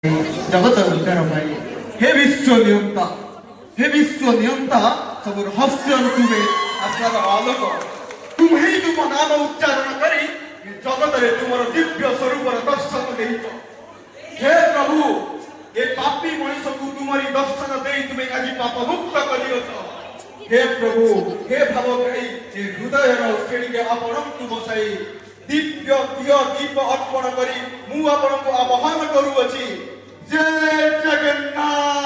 जगत उद्धार भाई हे विश्व नियंता सब रहस्य तुमे आशार आलोक तुम्हें ही तुम नाम उच्चारण करी जगत रे तुमर दिव्य स्वरूप दर्शन देइछ। हे प्रभु ये पापी मनुष्य को तुम्हारी दर्शन दे तुम्हें आज पाप मुक्त करियछ। हे प्रभु हे भावग्राही ये हृदय श्रेणी के आपण तुम सही दिव्य प्रिय दीप अर्पण करी मु आपण को आह्वान करूअछि। जय जगन्नाथ।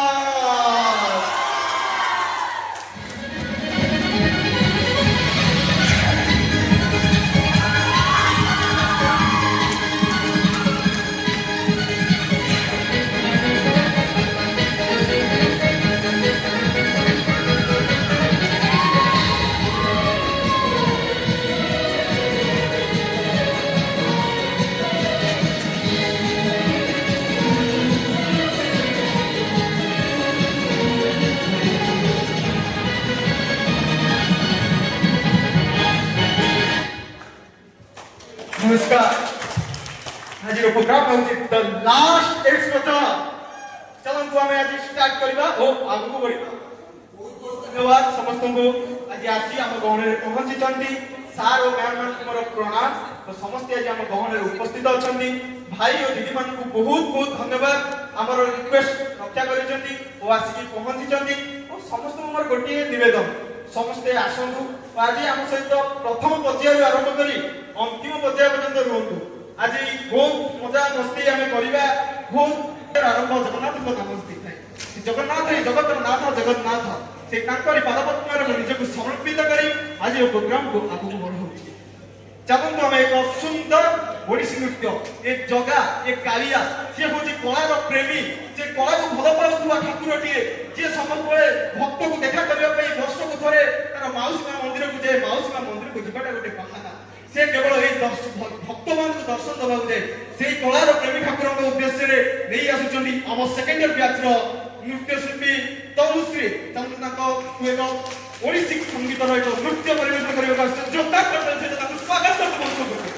नमस्कार। आज प्रोग्राम होची द लास्ट एक्सपोर्टर। चलंतु आमे आज स्टार्ट करबा ओ आगु बढ़िबा। धन्यवाद समस्त को आज आसी हम गहणे पहुंची चंदी सार और मैम मान हमर प्रणाम। तो समस्त आज हम गहणे उपस्थित अछंदी भाई और दीदी मान को बहुत बहुत धन्यवाद। हमर रिक्वेस्ट रक्षा करि चंदी ओ आसी पहुंची चंदी और समस्त हमर गोटिए निवेदन समस्ते आसंतु आज आम सहित प्रथम पर्याय आरंभ करी अंतिम पर्याय पर्यंत रुहतु। आज बहुत मजा मस्ती आम करवा बहुत आरंभ जगन्नाथ नाम दिखाए जगन्नाथ जगत नाथ जगन्नाथ से पादपद्म निजक समर्पित करी आज प्रोग्राम को आगे बढ़ाऊँ। चलते आम एक सुंदर ओडिसी नृत्य ये जगा ये कालिया सी हूँ कलार प्रेमी से कला को भल पाऊा ठाकुरटीए जी समस्त भक्त को देखा करने वर्ष को थे तार मौसीमा मंदिर को जाए मौसीमा मंदिर को जाटा गोटे बाहाना से केवल भक्त मान को दर्शन दबा जाए से कलार प्रेमी ठाकुर उद्देश्य नहीं आसुच्च आम सेकेंड इयर बैच नृत्यशिल्पी तनुश्री एक ओडिसी संगीतर एक नृत्य परिवेशन करने स्वागत करते